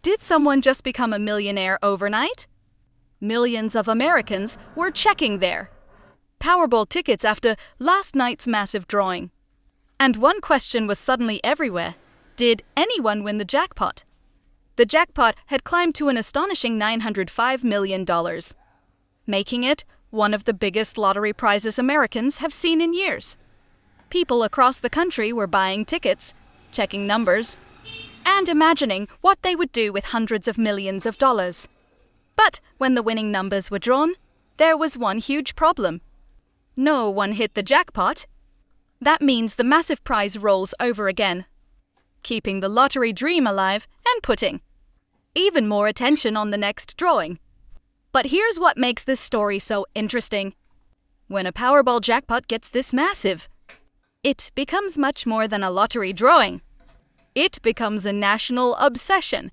Did someone just become a millionaire overnight? Millions of Americans were checking their Powerball tickets after last night's massive drawing. And one question was suddenly everywhere. Did anyone win the jackpot? The jackpot had climbed to an astonishing $905 million, making it one of the biggest lottery prizes Americans have seen in years. People across the country were buying tickets, checking numbers, and imagining what they would do with hundreds of millions of dollars. But when the winning numbers were drawn, there was one huge problem. No one hit the jackpot. That means the massive prize rolls over again, keeping the lottery dream alive and putting even more attention on the next drawing. But here's what makes this story so interesting. When a Powerball jackpot gets this massive, it becomes much more than a lottery drawing. It becomes a national obsession.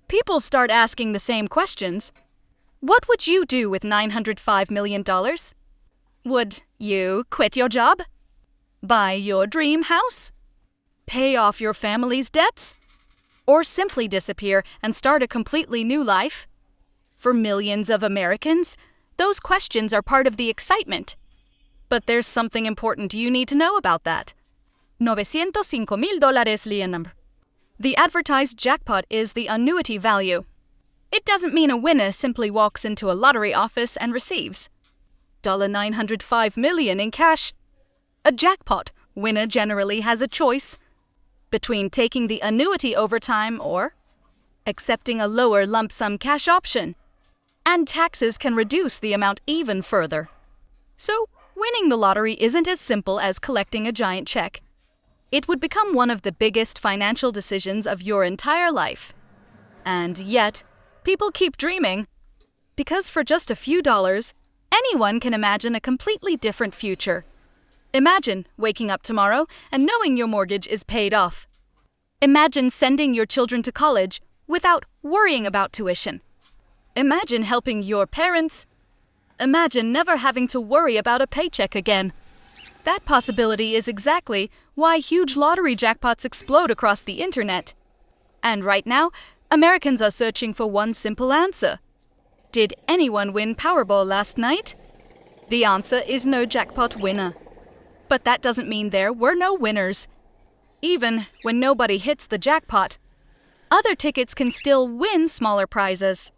People start asking the same questions. What would you do with $905 million? Would you quit your job? Buy your dream house? Pay off your family's debts? Or simply disappear and start a completely new life? For millions of Americans, those questions are part of the excitement. But there's something important you need to know about that. $905,000 Lian number. The advertised jackpot is the annuity value. It doesn't mean a winner simply walks into a lottery office and receives $905 million in cash. A jackpot winner generally has a choice between taking the annuity over time or accepting a lower lump sum cash option. And taxes can reduce the amount even further. So, winning the lottery isn't as simple as collecting a giant check. It would become one of the biggest financial decisions of your entire life. And yet, people keep dreaming. Because for just a few dollars, anyone can imagine a completely different future. Imagine waking up tomorrow and knowing your mortgage is paid off. Imagine sending your children to college without worrying about tuition. Imagine helping your parents. Imagine never having to worry about a paycheck again. That possibility is exactly why huge lottery jackpots explode across the internet. And right now, Americans are searching for one simple answer. Did anyone win Powerball last night? The answer is no jackpot winner. But that doesn't mean there were no winners. Even when nobody hits the jackpot, other tickets can still win smaller prizes.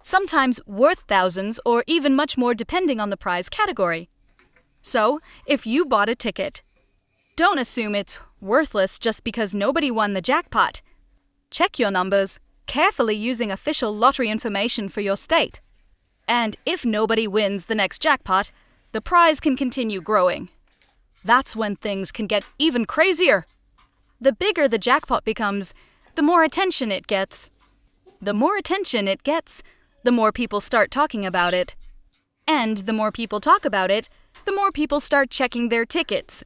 Sometimes worth thousands or even much more depending on the prize category. So, if you bought a ticket, don't assume it's worthless just because nobody won the jackpot. Check your numbers, carefully using official lottery information for your state. And if nobody wins the next jackpot, the prize can continue growing. That's when things can get even crazier. The bigger the jackpot becomes, the more attention it gets. The more attention it gets, the more people start talking about it. And the more people talk about it, the more people start checking their tickets.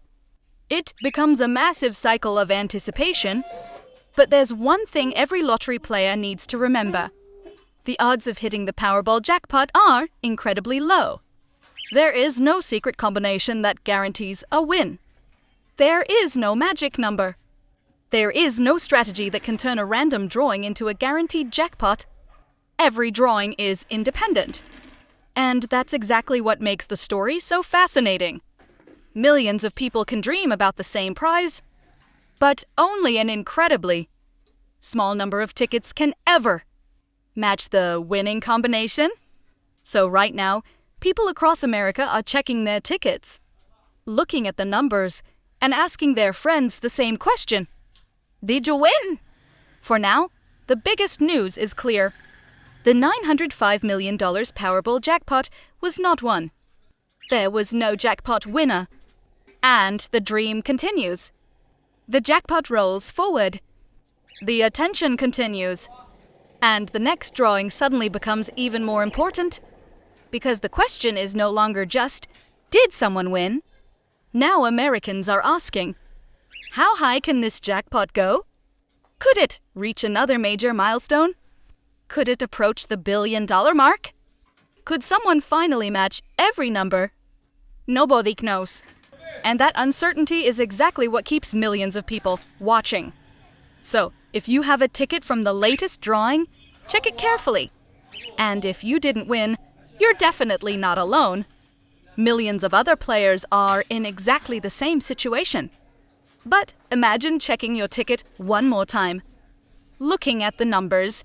It becomes a massive cycle of anticipation. But there's one thing every lottery player needs to remember. The odds of hitting the Powerball jackpot are incredibly low. There is no secret combination that guarantees a win. There is no magic number. There is no strategy that can turn a random drawing into a guaranteed jackpot. Every drawing is independent. And that's exactly what makes the story so fascinating. Millions of people can dream about the same prize, but only an incredibly small number of tickets can ever match the winning combination. So right now, people across America are checking their tickets, looking at the numbers, and asking their friends the same question. Did you win? For now, the biggest news is clear. The $905 million Powerball jackpot was not won. There was no jackpot winner. And the dream continues. The jackpot rolls forward. The attention continues. And the next drawing suddenly becomes even more important. Because the question is no longer just, did someone win? Now Americans are asking, how high can this jackpot go? Could it reach another major milestone? Could it approach the $1 billion mark? Could someone finally match every number? Nobody knows. And that uncertainty is exactly what keeps millions of people watching. So, If you have a ticket from the latest drawing, check it carefully. And if you didn't win, you're definitely not alone. Millions of other players are in exactly the same situation. But imagine checking your ticket one more time, looking at the numbers,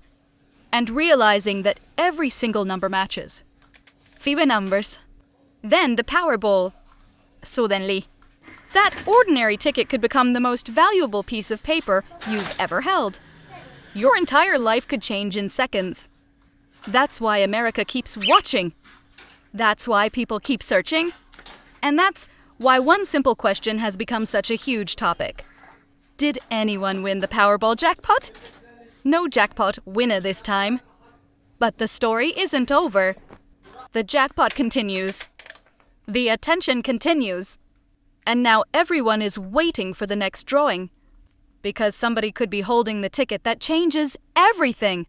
and realizing that every single number matches. Fewer numbers. Then the Powerball. Suddenly, that ordinary ticket could become the most valuable piece of paper you've ever held. Your entire life could change in seconds. That's why America keeps watching. That's why people keep searching. And that's why one simple question has become such a huge topic. Did anyone win the Powerball jackpot? No jackpot winner this time. But the story isn't over. The jackpot continues. The attention continues. And now everyone is waiting for the next drawing. Because somebody could be holding the ticket that changes everything.